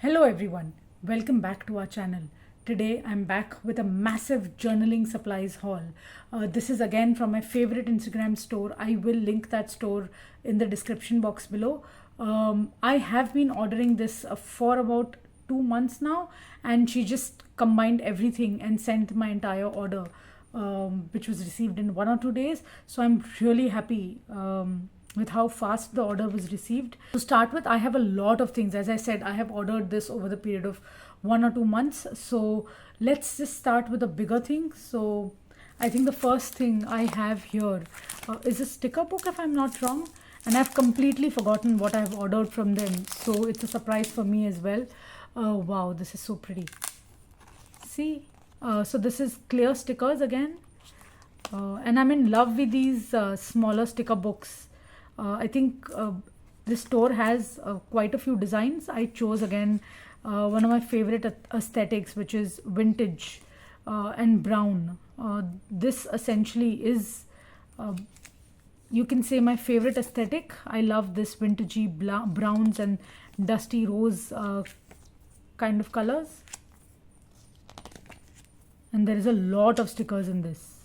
Hello everyone, welcome back to our channel. Today I'm back with a massive journaling supplies haul. This is again from my favorite Instagram store. I will link that store in the description box below. I have been ordering this for about 2 months now, and she just combined everything and sent my entire order, which was received in 1 or 2 days. So I'm really happy with how fast the order was received. To start with, I have a lot of things. As I said, I have ordered this over the period of 1 or 2 months. So let's just start with a bigger thing. So I think the first thing I have here is a sticker book, if I'm not wrong. And I've completely forgotten what I've ordered from them. So it's a surprise for me as well. Wow, this is so pretty. See, so this is clear stickers again. And I'm in love with these smaller sticker books. I think this store has quite a few designs. I chose again one of my favorite aesthetics, which is vintage and brown. This essentially is, you can say, my favorite aesthetic. I love this vintagey browns and dusty rose kind of colors. And there is a lot of stickers in this.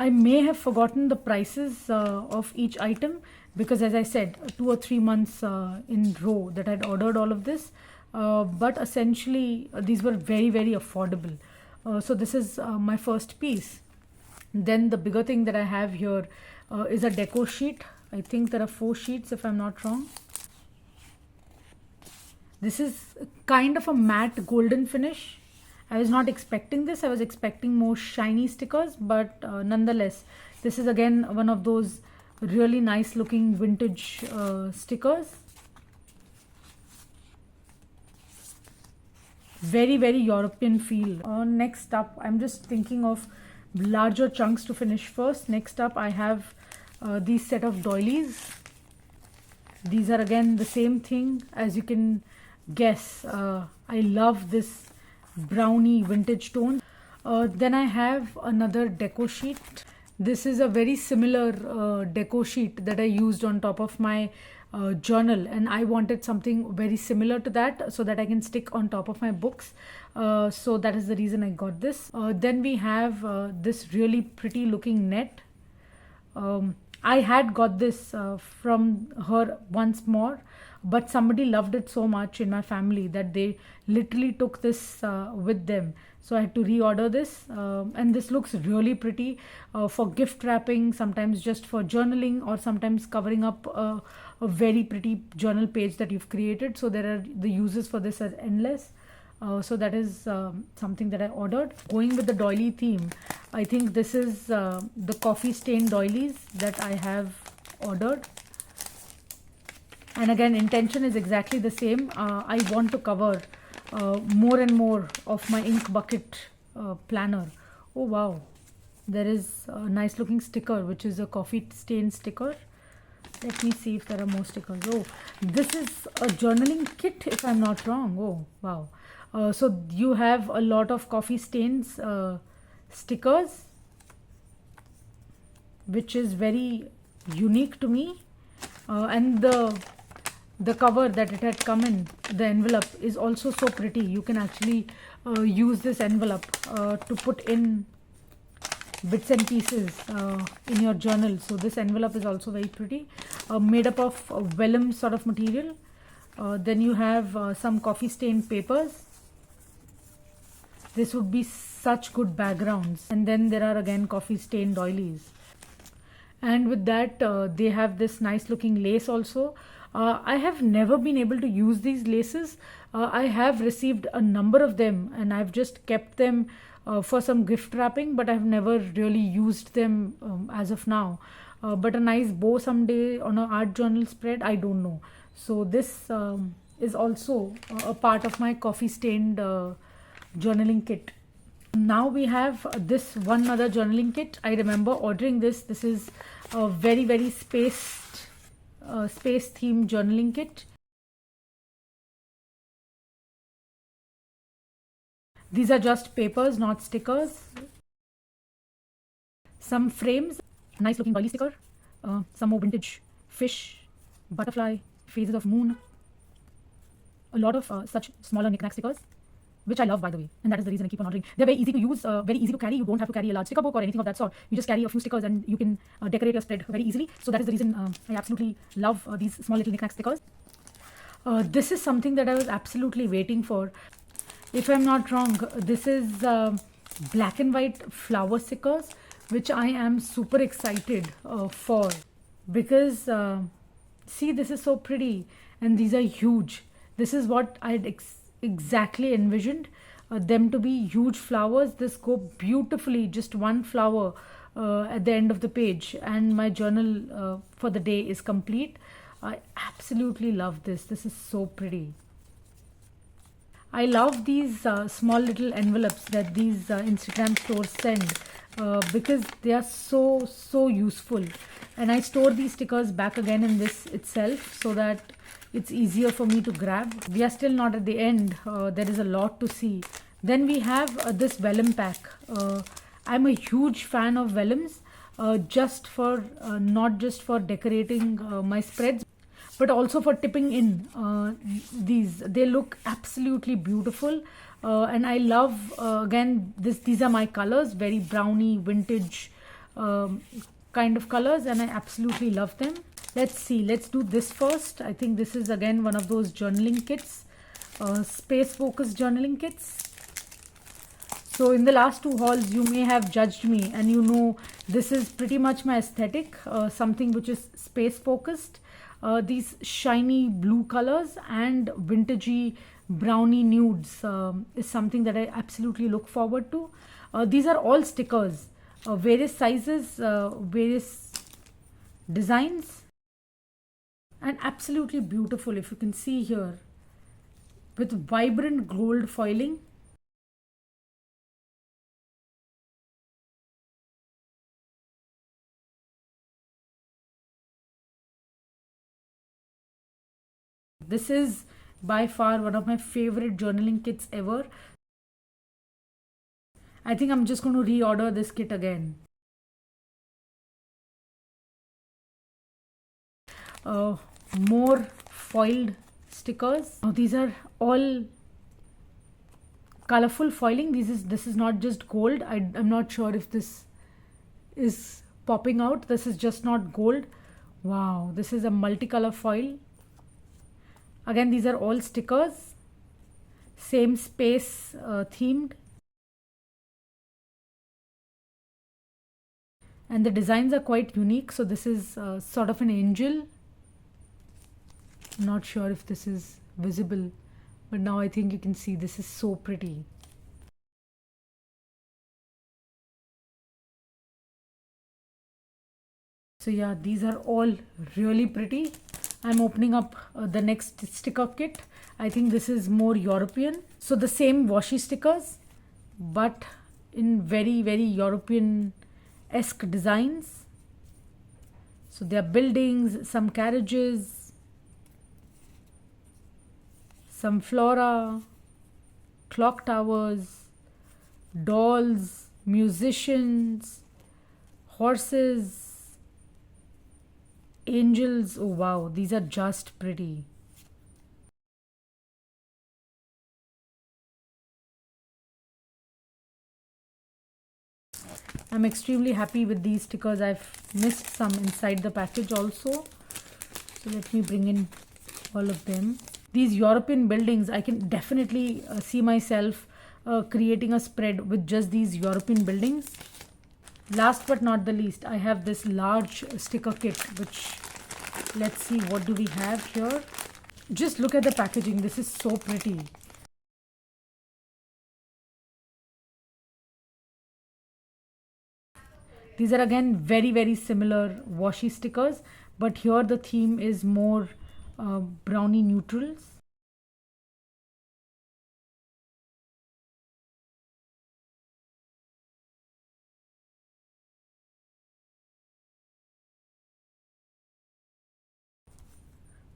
I may have forgotten the prices of each item because, as I said, 2 or 3 months in row that I'd ordered all of this. But essentially, these were very, very affordable. So this is my first piece. Then the bigger thing that I have here is a deco sheet. I think there are 4 sheets, if I'm not wrong. This is kind of a matte golden finish. I was not expecting this. I was expecting more shiny stickers, but nonetheless, this is again one of those really nice looking vintage stickers. Very, very European feel. Next up, I'm just thinking of larger chunks to finish first. Next up, I have these set of doilies. These are again the same thing. As you can guess, I love this browny vintage tone. Then I have another deco sheet. This is a very similar deco sheet that I used on top of my journal, and I wanted something very similar to that so that I can stick on top of my books. So that is the reason I got this. Then we have this really pretty looking net. I had got this from her once more, but somebody loved it so much in my family that they literally took this with them. So I had to reorder this, and this looks really pretty for gift wrapping, sometimes just for journaling, or sometimes covering up a very pretty journal page that you've created. So there are the uses for this are endless. So that is something that I ordered. Going with the doily theme, I think this is the coffee stain doilies that I have ordered. And again, intention is exactly the same. I want to cover more and more of my ink bucket planner. Oh wow, there is a nice looking sticker, which is a coffee stain sticker. Let me see if there are more stickers. Oh, this is a journaling kit, if I'm not wrong. Oh wow. So you have a lot of coffee stains stickers, which is very unique to me. And the cover that it had come in, the envelope, is also so pretty. You can actually use this envelope to put in bits and pieces in your journal. So this envelope is also very pretty, made up of vellum sort of material. Then you have some coffee stained papers. This would be such good backgrounds. And then there are again coffee stained doilies. And with that, they have this nice looking lace also. I have never been able to use these laces. I have received a number of them, and I've just kept them for some gift wrapping, but I've never really used them as of now. But a nice bow someday on an art journal spread, I don't know. So this is also a part of my coffee stained journaling kit. Now we have this one other journaling kit. I remember ordering this. This is a very, very space themed journaling kit. These are just papers, not stickers. Some frames, nice looking doily sticker, some more vintage fish, butterfly, phases of moon, a lot of such smaller knick-knack stickers, which I love, by the way, and that is the reason I keep on ordering. They're very easy to use, very easy to carry. You don't have to carry a large sticker book or anything of that sort. You just carry a few stickers and you can decorate your spread very easily. So that is the reason I absolutely love these small little knick-knack stickers. This is something that I was absolutely waiting for. If I'm not wrong, this is black and white flower stickers, which I am super excited for, because see, this is so pretty and these are huge. This is what I'd exactly envisioned them to be, huge flowers. This go beautifully, just one flower at the end of the page, and my journal for the day is complete. I absolutely love this. This is so pretty. I love these small little envelopes that these Instagram stores send because they are so useful, and I store these stickers back again in this itself so that it's easier for me to grab. We are still not at the end. There is a lot to see. Then we have this vellum pack. I'm a huge fan of vellums, just for not just for decorating my spreads, but also for tipping in these. They look absolutely beautiful, and I love again these are my colors, very browny vintage kind of colors, and I absolutely love them. Let's see, let's do this first. I think this is again one of those journaling kits, space focused journaling kits. So in the last two hauls, you may have judged me, and you know this is pretty much my aesthetic, something which is space focused. These shiny blue colors and vintagey browny nudes is something that I absolutely look forward to. These are all stickers, various sizes, various designs, and absolutely beautiful, if you can see here, with vibrant gold foiling. This is by far one of my favorite journaling kits ever. I think I'm just going to reorder this kit again. More foiled stickers. Now these are all colorful foiling. This is not just gold. I'm not sure if this is popping out. This is just not gold. Wow, this is a multicolor foil. Again, these are all stickers, same space themed, and the designs are quite unique. So this is sort of an angel. I'm not sure if this is visible, but now I think you can see. This is so pretty. So yeah, these are all really pretty. I'm opening up the next sticker kit. I think this is more European. So the same washi stickers, but in very European-esque designs. So there are buildings, some carriages, some flora, clock towers, dolls, musicians, horses, angels. Oh wow, these are just pretty. I'm extremely happy with these stickers. I've missed some inside the package also. So let me bring in all of them. These European buildings, I can definitely see myself creating a spread with just these European buildings. Last but not the least, I have this large sticker kit, which, let's see, what do we have here? Just look at the packaging. This is so pretty. These are again very similar washi stickers, but here the theme is more browny neutrals.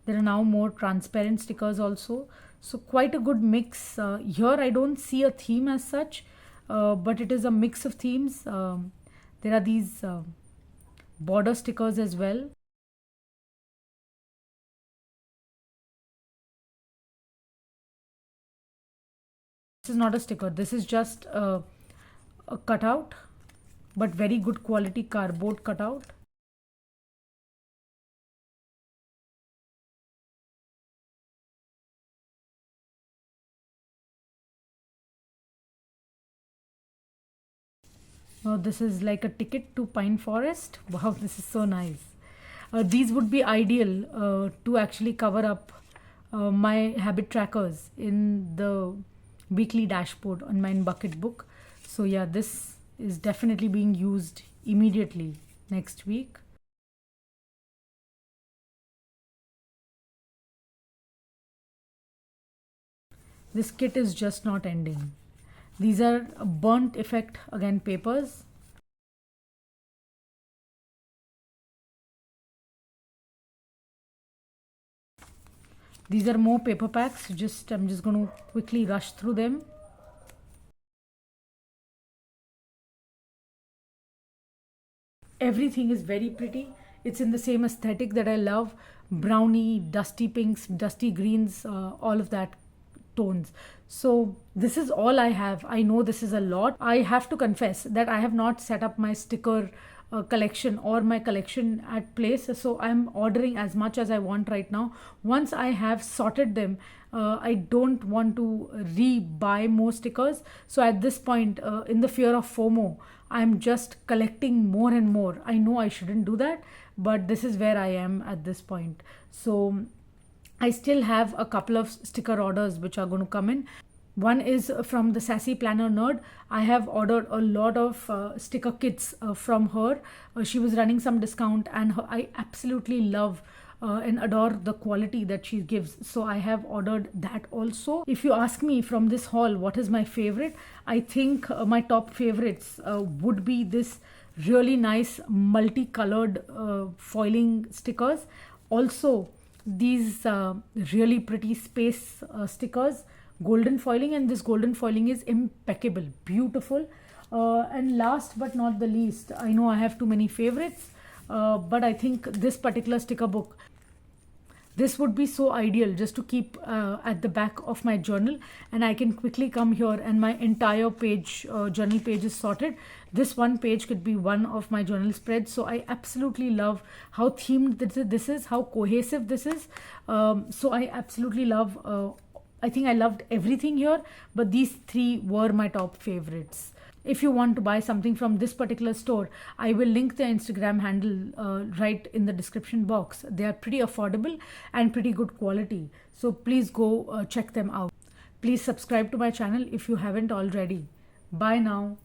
There are now more transparent stickers also. So quite a good mix. Here I don't see a theme as such, but it is a mix of themes. There are these border stickers as well. This is not a sticker, this is just a cutout, but very good quality cardboard cutout. Now this is like a ticket to Pine Forest. Wow, this is so nice. These would be ideal to actually cover up my habit trackers in the weekly dashboard on my bucket book. So yeah, this is definitely being used immediately next week. This kit is just not ending. These are burnt effect again papers. These are more paper packs. I'm just going to quickly rush through them. Everything is very pretty. It's in the same aesthetic that I love: brownie, dusty pinks, dusty greens, all of that tones. So this is all I have. I know this is a lot. I have to confess that I have not set up my sticker collection or my collection at place, so I'm ordering as much as I want right now. Once I have sorted them, I don't want to re-buy more stickers. So at this point, in the fear of FOMO, I'm just collecting more and more. I know I shouldn't do that, but this is where I am at this point. So I still have a couple of sticker orders which are going to come in. One is from the Sassy Planner Nerd. I have ordered a lot of sticker kits from her. She was running some discount, and I absolutely love and adore the quality that she gives. So I have ordered that also. If you ask me from this haul what is my favorite, I think my top favorites would be this really nice multicolored foiling stickers. Also, these really pretty space stickers, golden foiling, and this golden foiling is impeccable, beautiful. And last but not the least, I know I have too many favorites, but I think this particular sticker book, this would be so ideal just to keep at the back of my journal, and I can quickly come here and my entire page, journal page is sorted. This one page could be one of my journal spreads. So I absolutely love how themed this is, how cohesive this is. So I absolutely love, I think I loved everything here, but these three were my top favorites. If you want to buy something from this particular store, I will link the Instagram handle right in the description box. They are pretty affordable and pretty good quality. So please go check them out. Please subscribe to my channel if you haven't already. Bye now.